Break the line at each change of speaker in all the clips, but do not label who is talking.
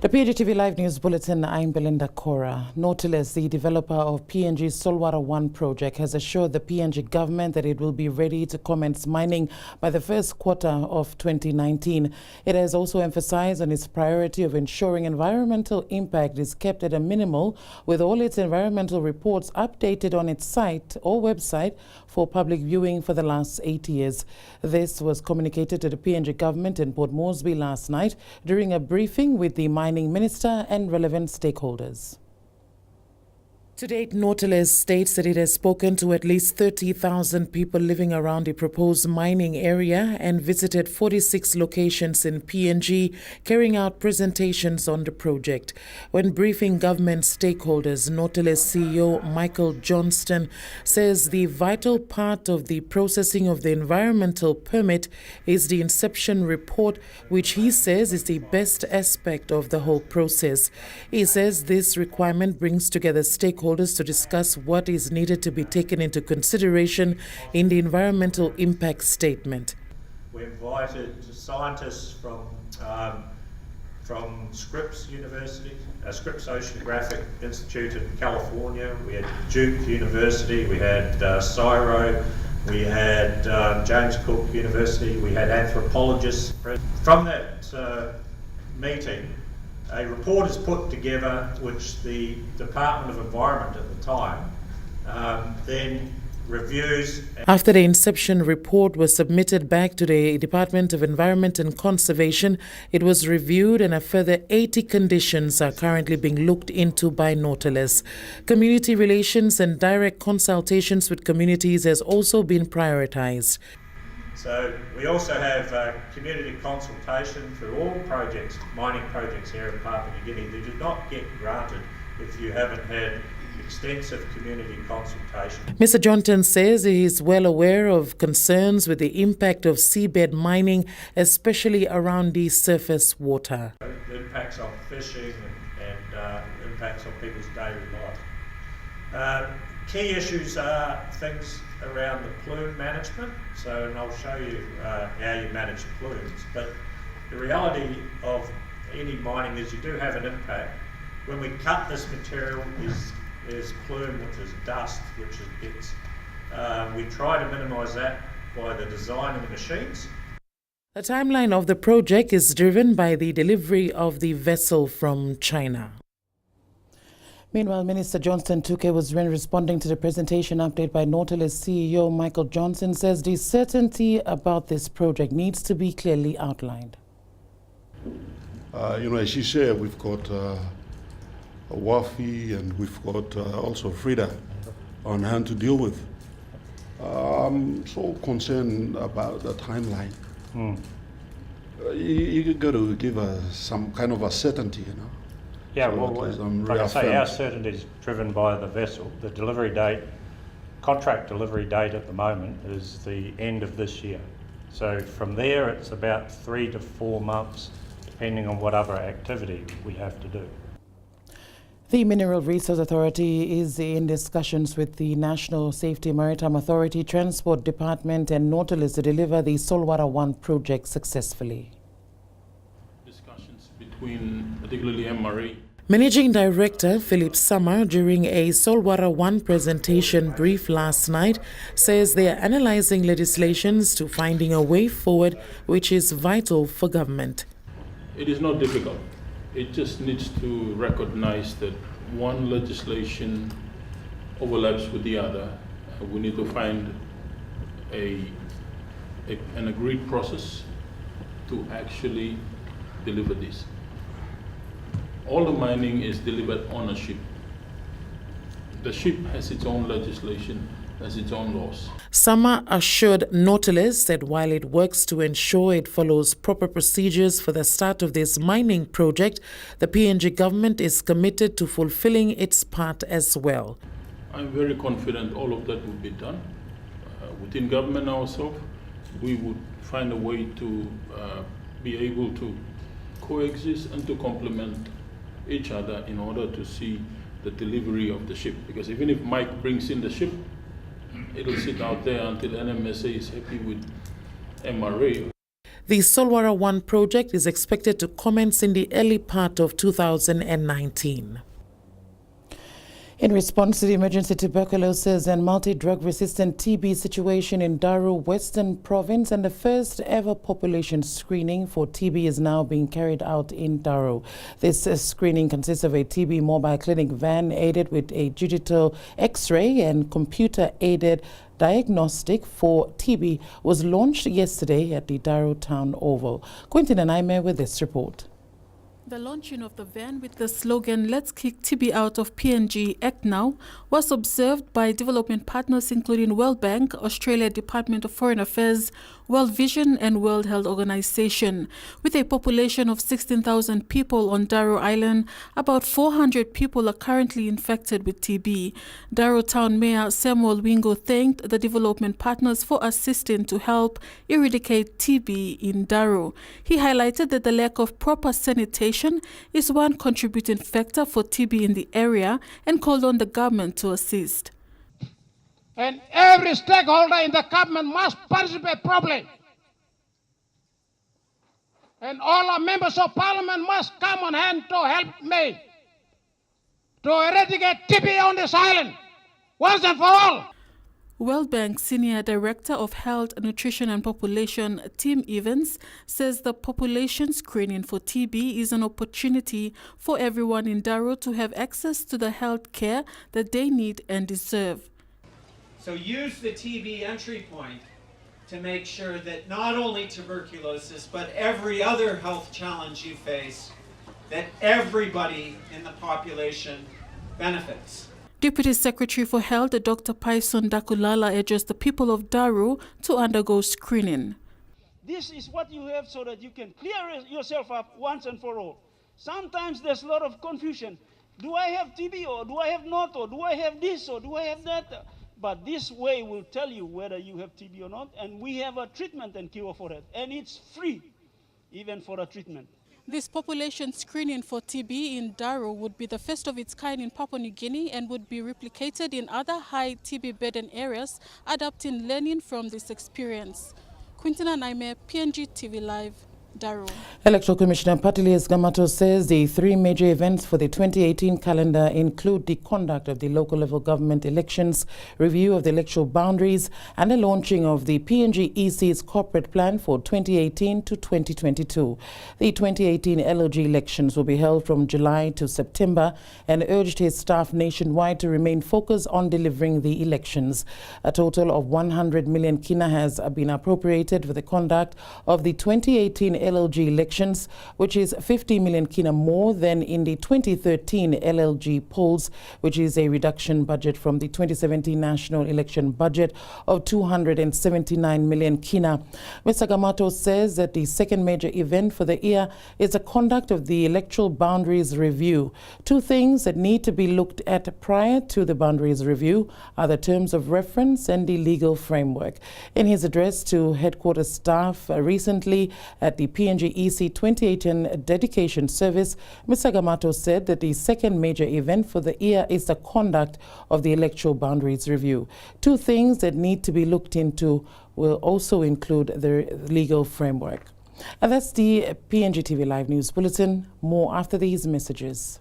The Pngtv Live News Bulletin, I'm Belinda Cora. Nautilus, the developer of PNG's Solwara 1 project, has assured the PNG government that it will be ready to commence mining by the first quarter of 2019. It has also emphasized on its priority of ensuring environmental impact is kept at a minimal, with all its environmental reports updated on its site or website for public viewing for the last 8 years. This was communicated to the PNG government in Port Moresby last night during a briefing with the Mining Minister and relevant stakeholders. To date, Nautilus states that it has spoken to at least 30,000 people living around the proposed mining area and visited 46 locations in PNG, carrying out presentations on the project. When briefing government stakeholders, Nautilus CEO Michael Johnston says the vital part of the processing of the environmental permit is the inception report, which he says is the best aspect of the whole process. He says this requirement brings together stakeholders to discuss what is needed to be taken into consideration in the environmental impact statement.
We invited scientists from Scripps University, Scripps Oceanographic Institute in California. We had Duke University, we had CSIRO, we had James Cook University, we had anthropologists. From that meeting, a report is put together which the Department of Environment at the time then reviews.
After the inception report was submitted back to the Department of Environment and Conservation, it was reviewed and a further 80 conditions are currently being looked into by Nautilus. Community relations and direct consultations with communities has also been prioritized.
So we also have community consultation through all projects, mining projects here in Papua New Guinea. They do not get granted if you haven't had extensive community consultation.
Mr. Johnston says he is well aware of concerns with the impact of seabed mining, especially around the surface water.
The impacts on fishing and impacts on people's daily life. Key issues are things around the plume management, and I'll show you how you manage plumes. But the reality of any mining is you do have an impact. When we cut this material, there's plume, which is dust, which is bits. We try to minimise that by the design of the machines.
The timeline of the project is driven by the delivery of the vessel from China. Meanwhile, Minister Johnston Tuke was responding to the presentation update by Nautilus CEO Michael Johnston, says the certainty about this project needs to be clearly outlined.
As you say, we've got Wafi and we've got also Frida on hand to deal with. I'm so concerned about the timeline. You got to give some kind of a certainty,
Yeah,
so
well, like I say, our certainty is driven by the vessel. The delivery date, contract delivery date at the moment is the end of this year. So from there, it's about 3 to 4 months, depending on what other activity we have to do.
The Mineral Resource Authority is in discussions with the National Safety Maritime Authority, Transport Department and Nautilus to deliver the Solwara 1 project successfully.
Between particularly MRA.
Managing Director Philip Summer, during a Solwara 1 presentation brief last night, says they are analysing legislations to finding a way forward which is vital for government.
It is not difficult. It just needs to recognise that one legislation overlaps with the other. We need to find an agreed process to actually deliver this. All the mining is delivered on a ship. The ship has its own legislation, has its own laws.
Summer assured Nautilus that while it works to ensure it follows proper procedures for the start of this mining project, the PNG government is committed to fulfilling its part as well.
I'm very confident all of that will be done. Within government ourselves, we would find a way to be able to coexist and to complement each other in order to see the delivery of the ship. Because even if Mike brings in the ship, it'll sit out there until NMSA is happy with MRA.
The Solwara 1 project is expected to commence in the early part of 2019. In response to the emergency tuberculosis and multi-drug resistant TB situation in Daru Western Province, and the first ever population screening for TB is now being carried out in Daru. This screening consists of a TB mobile clinic van aided with a digital X-ray and computer-aided diagnostic for TB was launched yesterday at the Daru Town Oval. Quentin and Aime with this report.
The launching of the van with the slogan "Let's Kick TB Out of PNG, Act Now" was observed by development partners including World Bank, Australia Department of Foreign Affairs, World Vision and World Health Organization. With a population of 16,000 people on Daru Island, about 400 people are currently infected with TB. Daru Town Mayor Samuel Wingo thanked the development partners for assisting to help eradicate TB in Daru. He highlighted that the lack of proper sanitation is one contributing factor for TB in the area and called on the government to assist.
And every stakeholder in the government must participate properly. And all our members of parliament must come on hand to help me to eradicate TB on this island once and for all.
World Bank Senior Director of Health, Nutrition and Population, Tim Evans, says the population screening for TB is an opportunity for everyone in Daru to have access to the health care that they need and deserve.
So use the TB entry point to make sure that not only tuberculosis, but every other health challenge you face, that everybody in the population benefits.
Deputy Secretary for Health, Dr. Paison Dakulala, urges the people of Daru to undergo screening.
This is what you have so that you can clear yourself up once and for all. Sometimes there's a lot of confusion. Do I have TB or do I have not, or do I have this or do I have that? But this way will tell you whether you have TB or not, and we have a treatment and cure for it. And it's free, even for a treatment.
This population screening for TB in Daru would be the first of its kind in Papua New Guinea and would be replicated in other high TB burden areas, adapting learning from this experience. Quintina Naime, Pngtv Live, Daru.
Electoral Commissioner Patilius Gamato says the three major events for the 2018 calendar include the conduct of the local level government elections, review of the electoral boundaries, and the launching of the PNG EC's corporate plan for 2018 to 2022. The 2018 LOG elections will be held from July to September and urged his staff nationwide to remain focused on delivering the elections. A total of 100 million kina has been appropriated for the conduct of the 2018 LLG elections, which is 50 million kina more than in the 2013 LLG polls, which is a reduction budget from the 2017 national election budget of 279 million kina. Mr. Gamato says that the second major event for the year is the conduct of the electoral boundaries review. Two things that need to be looked at prior to the boundaries review are the terms of reference and the legal framework. In his address to headquarters staff recently at the PNG EC 2018 dedication service, Mr. Gamato said that the second major event for the year is the conduct of the electoral boundaries review. Two things that need to be looked into will also include the legal framework. And that's the Pngtv Live News Bulletin. More after these messages.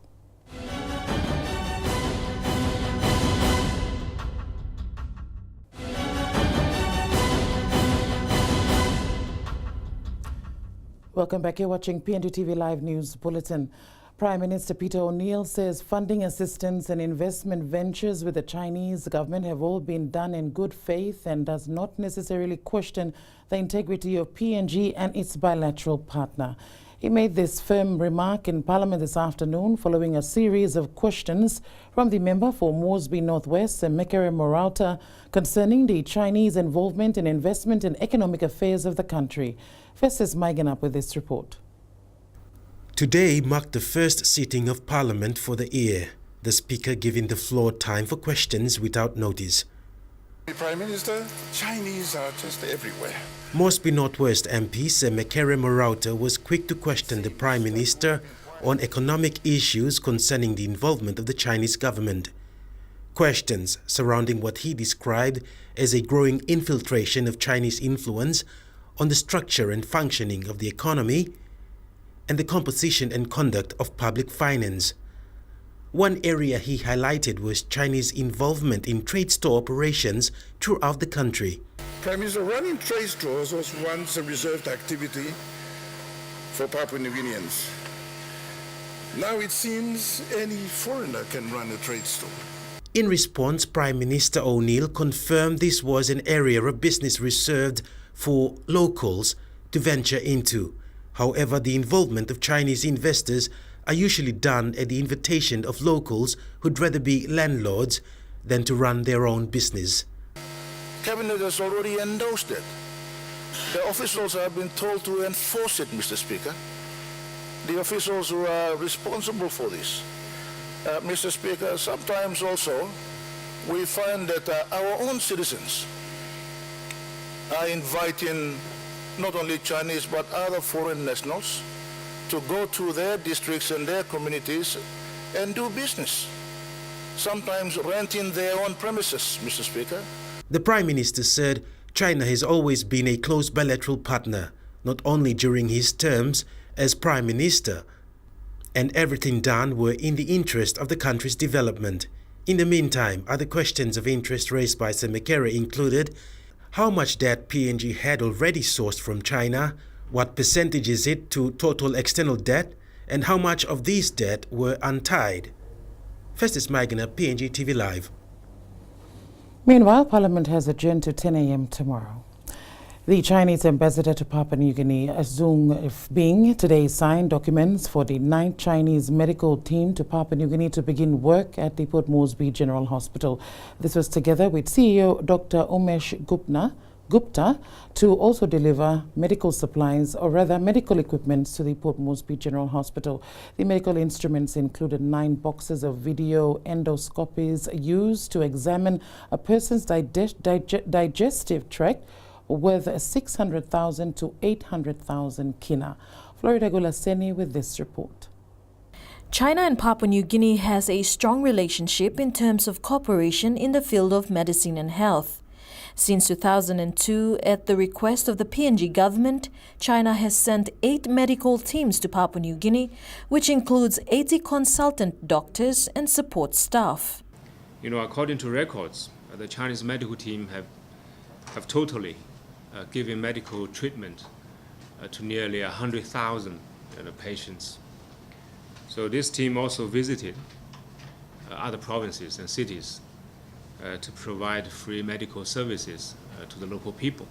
Welcome back. You're watching Pngtv Live News Bulletin. Prime Minister Peter O'Neill says funding assistance and investment ventures with the Chinese government have all been done in good faith and does not necessarily question the integrity of PNG and its bilateral partner. He made this firm remark in Parliament this afternoon following a series of questions from the member for Moresby Northwest, Mekere Morauta, concerning the Chinese involvement in investment and economic affairs of the country. Festus Maigan up with this report.
Today marked the first sitting of Parliament for the year, the Speaker giving the floor time for questions without notice.
Prime Minister, Chinese are just everywhere.
Moresby Northwest MP Mekere Morauta was quick to question the Prime Minister on economic issues concerning the involvement of the Chinese government. Questions surrounding what he described as a growing infiltration of Chinese influence on the structure and functioning of the economy and the composition and conduct of public finance. One area he highlighted was Chinese involvement in trade store operations throughout the country.
Prime Minister, running trade stores was once a reserved activity for Papua New Guineans. Now it seems any foreigner can run a trade store.
In response, Prime Minister O'Neill confirmed this was an area of business reserved for locals to venture into. However, the involvement of Chinese investors are usually done at the invitation of locals who'd rather be landlords than to run their own business.
Cabinet has already endorsed it. The officials have been told to enforce it, Mr. Speaker. The officials who are responsible for this. Mr. Speaker, sometimes also we find that our own citizens are inviting not only Chinese but other foreign nationals to go to their districts and their communities and do business, sometimes renting their own premises, Mr. Speaker.
The Prime Minister said China has always been a close bilateral partner, not only during his terms as Prime Minister, and everything done were in the interest of the country's development. In the meantime, other questions of interest raised by Semekere included how much debt PNG had already sourced from China, what percentage is it to total external debt, and how much of these debt were untied. Festus Magana, Pngtv Live.
Meanwhile, Parliament has adjourned to 10 a.m. tomorrow. The Chinese ambassador to Papua New Guinea, Zhong Bing, today signed documents for the 9th Chinese medical team to Papua New Guinea to begin work at the Port Moresby General Hospital. This was together with CEO Dr. Umesh Gupta to also deliver medical supplies, or rather medical equipment, to the Port Moresby General Hospital. The medical instruments included 9 boxes of video endoscopies used to examine a person's digestive tract, worth 600,000 to 800,000 kina. Florida Gulaseni with this report.
China and Papua New Guinea has a strong relationship in terms of cooperation in the field of medicine and health. Since 2002, at the request of the PNG government, China has sent 8 medical teams to Papua New Guinea, which includes 80 consultant doctors and support staff.
According to records, the Chinese medical team have totally given medical treatment to nearly 100,000 patients. So this team also visited other provinces and cities to provide free medical services to the local people.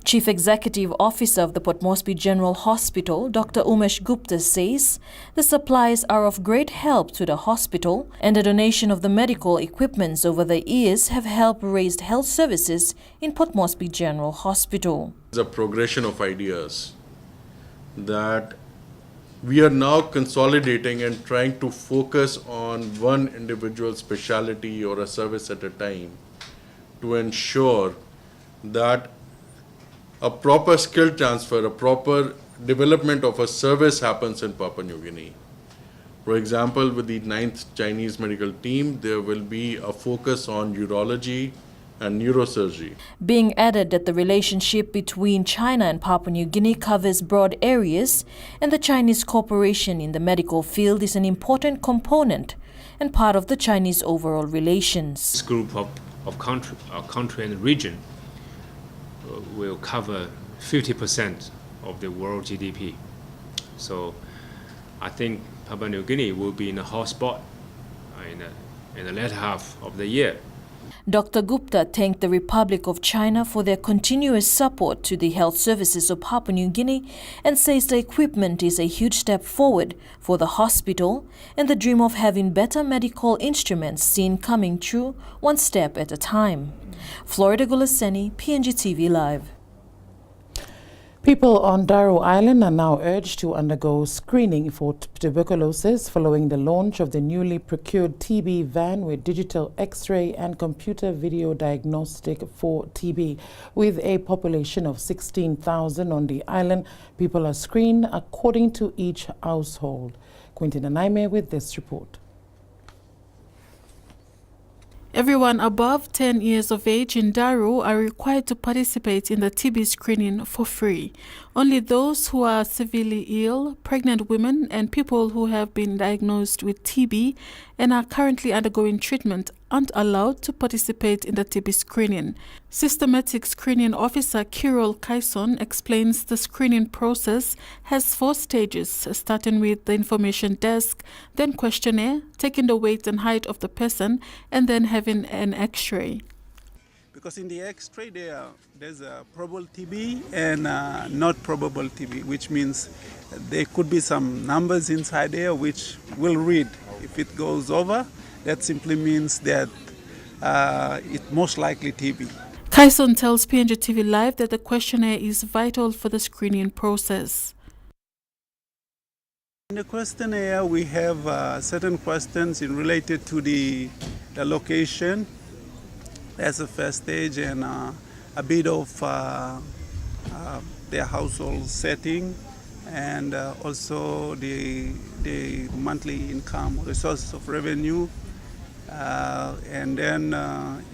Chief Executive Officer of the Port Moresby General Hospital, Dr. Umesh Gupta, says the supplies are of great help to the hospital, and the donation of the medical equipments over the years have helped raise health services in Port Moresby General Hospital.
It's a progression of ideas that we are now consolidating and trying to focus on one individual specialty or a service at a time to ensure that a proper skill transfer, a proper development of a service happens in Papua New Guinea. For example, with the 9th Chinese medical team, there will be a focus on urology and neurosurgery.
Being added that the relationship between China and Papua New Guinea covers broad areas, and the Chinese cooperation in the medical field is an important component and part of the Chinese overall relations.
This group of country and region will cover 50% of the world GDP. So I think Papua New Guinea will be in a hot spot in the latter half of the year.
Dr. Gupta thanked the Republic of China for their continuous support to the health services of Papua New Guinea and says the equipment is a huge step forward for the hospital and the dream of having better medical instruments seen coming true one step at a time. Florida Gulaseni, Pngtv Live.
People on Daru Island are now urged to undergo screening for tuberculosis following the launch of the newly procured TB van with digital X-ray and computer video diagnostic for TB. With a population of 16,000 on the island, people are screened according to each household. Quintin Anaime with this report.
Everyone above 10 years of age in Daru are required to participate in the TB screening for free. Only those who are severely ill, pregnant women, and people who have been diagnosed with TB and are currently undergoing treatment aren't allowed to participate in the TB screening. Systematic Screening Officer Kirill Kaison explains the screening process has 4 stages, starting with the information desk, then questionnaire, taking the weight and height of the person, and then having an X-ray.
Because in the X-ray there's a probable TB and not probable TB, which means there could be some numbers inside there which will read. If it goes over, that simply means that it's most likely TB.
Kaison tells Pngtv Live that the questionnaire is vital for the screening process.
In the questionnaire, we have certain questions related to the location. That's the first stage, and a bit of their household setting, and also the monthly income or the sources of revenue. And then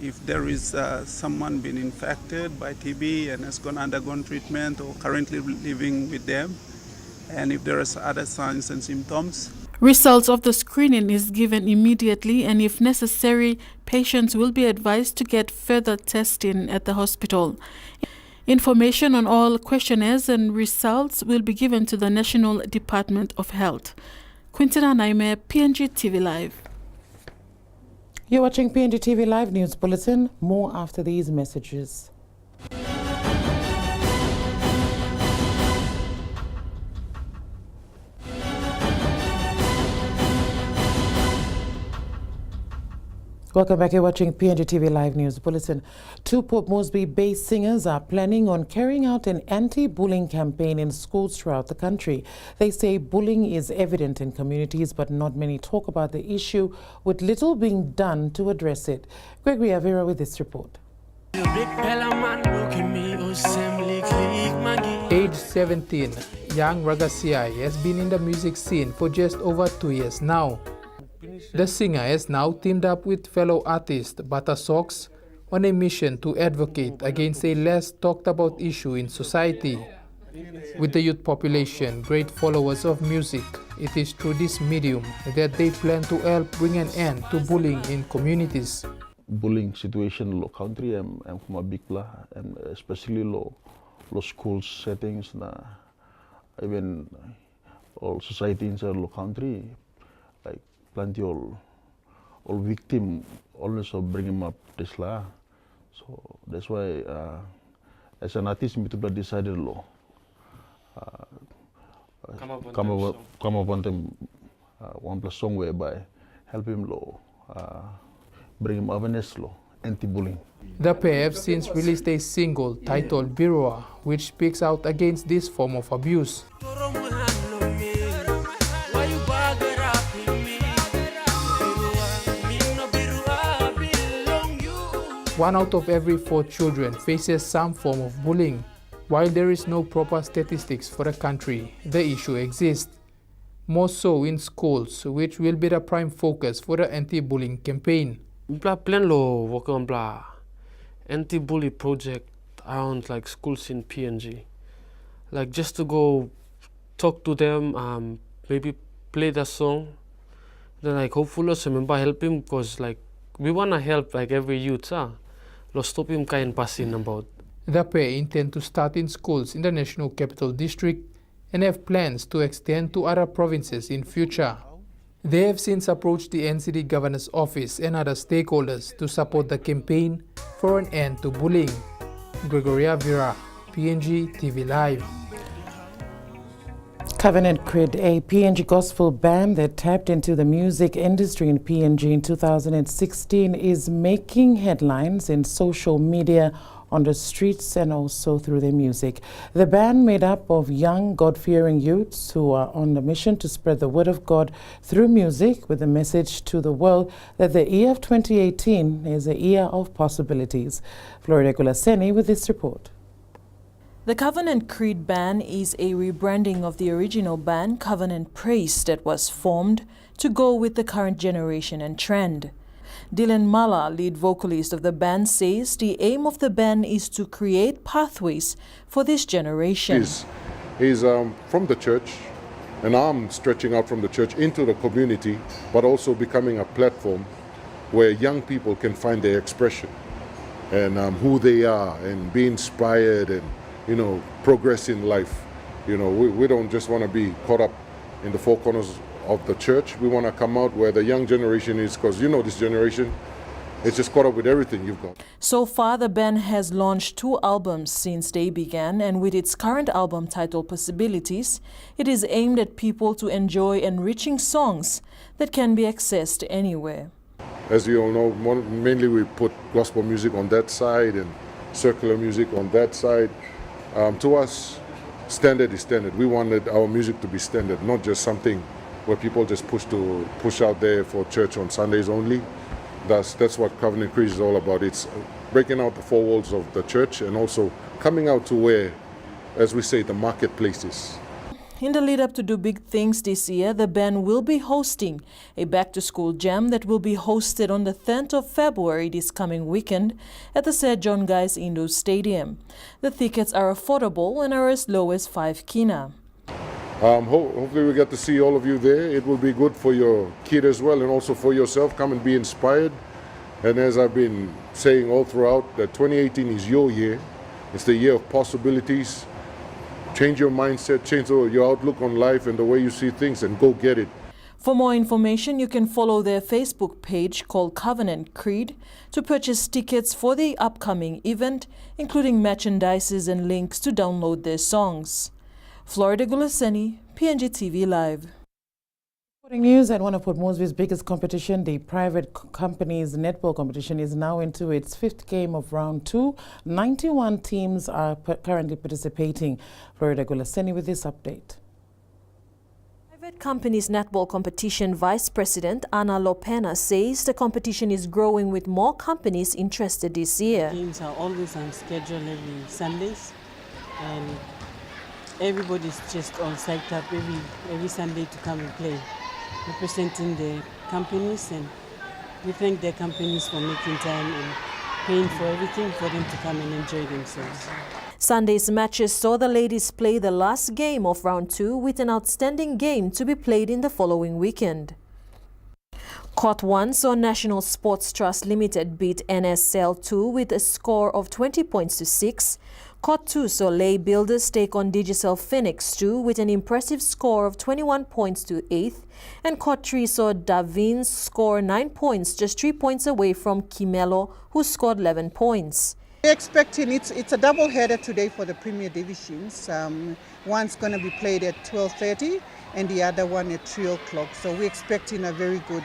if there is someone been infected by TB and has undergone treatment or currently living with them, and if there are other signs and symptoms.
Results of the screening is given immediately, and if necessary, patients will be advised to get further testing at the hospital. Information on all questionnaires and results will be given to the National Department of Health. Quintina Naime, Pngtv Live.
You're watching Pngtv Live News Bulletin. More after these messages. Welcome back. You're watching Pngtv Live News Bulletin. 2 Port Moresby-based singers are planning on carrying out an anti-bullying campaign in schools throughout the country. They say bullying is evident in communities, but not many talk about the issue, with little being done to address it. Gregory Avira with this report.
Age 17, young Ragasiai has been in the music scene for just over 2 years now. The singer has now teamed up with fellow artist Bata Sox on a mission to advocate against a less talked about issue in society. With the youth population great followers of music, it is through this medium that they plan to help bring an end to bullying in communities.
Bullying situation in the country, I'm from a big place, especially low school settings, even all society in the country. Like plenty all victim also bring him up this law. So that's why as an artist me to decided law come up on them one plus song whereby help him law bring him awareness law anti-bullying.
The pair have since released a single titled Birua, which speaks out against this form of abuse. One out of every 4 children faces some form of bullying. While there is no proper statistics for the country, the issue exists. More so in schools, which will be the prime focus for the anti-bullying campaign.
Plan lo work on anti-bully project around like schools in PNG. Like just to go talk to them, maybe play the song. Then like hopefully some member help him, because like we wanna help like every youth, lo stop him kain passing about.
The pair intend to start in schools in the National Capital District and have plans to extend to other provinces in future. They have since approached the NCD Governor's Office and other stakeholders to support the campaign for an end to bullying. Gregoria Vera, Pngtv Live.
Covenant Crid, a PNG gospel band that tapped into the music industry in PNG in 2016, is making headlines in social media, on the streets, and also through their music. The band, made up of young, God-fearing youths who are on a mission to spread the word of God through music, with a message to the world that the year of 2018 is a year of possibilities. Florida Gulaseni with this report.
The Covenant Creed band is a rebranding of the original band Covenant Praise that was formed to go with the current generation and trend. Dylan Mala, lead vocalist of the band, says the aim of the band is to create pathways for this generation.
He's from the church, and I'm stretching out from the church into the community, but also becoming a platform where young people can find their expression and who they are and be inspired and, you know, progress in life. You know, we don't just want to be caught up in the four corners of the church. We want to come out where the young generation is, because, you know, this generation, it's just caught up with everything you've got.
So far, the band has launched 2 albums since they began, and with its current album titled Possibilities, it is aimed at people to enjoy enriching songs that can be accessed anywhere.
As you all know, mainly we put gospel music on that side and secular music on that side. To us, standard is standard. We wanted our music to be standard, not just something where people just push out there for church on Sundays only. That's what Covenant Creed is all about. It's breaking out the 4 walls of the church and also coming out to where, as we say, the marketplace is.
In the lead up to Do Big Things this year, the band will be hosting a back-to-school jam that will be hosted on the 10th of February this coming weekend at the Sir John Guy's Indoor Stadium. The tickets are affordable and are as low as 5 kina.
Hopefully we get to see all of you there. It will be good for your kid as well and also for yourself. Come and be inspired. And as I've been saying all throughout, that 2018 is your year. It's the year of possibilities. Change your mindset, change your outlook on life and the way you see things, and go get it.
For more information, you can follow their Facebook page called Covenant Creed to purchase tickets for the upcoming event, including merchandises and links to download their songs. Florida Gulaseni, Pngtv Live.
News at one of Port Moresby's biggest competition, the private company's netball competition, is now into its 5th game of round 2. 91 teams are currently participating. Florida Gulaseni with this update.
Private company's netball competition Vice President Ana Lopena says the competition is growing with more companies interested this year.
Games are always on schedule every Sundays, and everybody's just all psyched up every Sunday to come and play, representing the companies, and we thank their companies for making time and paying for everything for them to come and enjoy themselves.
Sunday's matches saw the ladies play the last game of round 2 with an outstanding game to be played in the following weekend. Court 1 saw National Sports Trust Limited beat NSL 2 with a score of 20 points to 6. Court 2 saw Lay Builders take on Digicel Phoenix 2 with an impressive score of 21 points to 8th. And Court 3 saw Davins score 9 points, just 3 points away from Kimelo, who scored 11 points.
We're expecting it's a double header today for the Premier Divisions. One's going to be played at 12:30 and the other one at 3 o'clock. So we're expecting a very good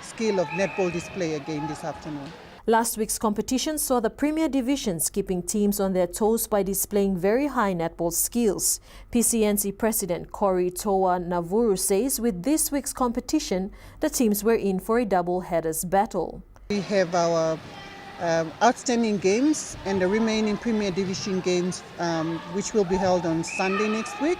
skill of netball display again this afternoon.
Last week's competition saw the Premier Divisions keeping teams on their toes by displaying very high netball skills. PCNC President Corey Toa Navuru says with this week's competition, the teams were in for a double headers battle.
We have our outstanding games and the remaining Premier Division games, which will be held on Sunday next week.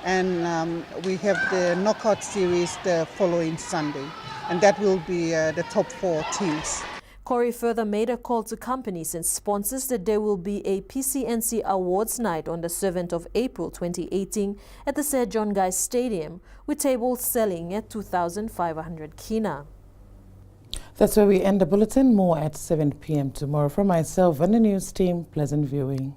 And we have the knockout series the following Sunday. And that will be the top 4 teams.
Corey further made a call to companies and sponsors that there will be a PCNC Awards Night on the 7th of April 2018 at the Sir John Guy's Stadium, with tables selling at 2,500 kina.
That's where we end the bulletin. More at 7 p.m. tomorrow. From myself and the news team, pleasant viewing.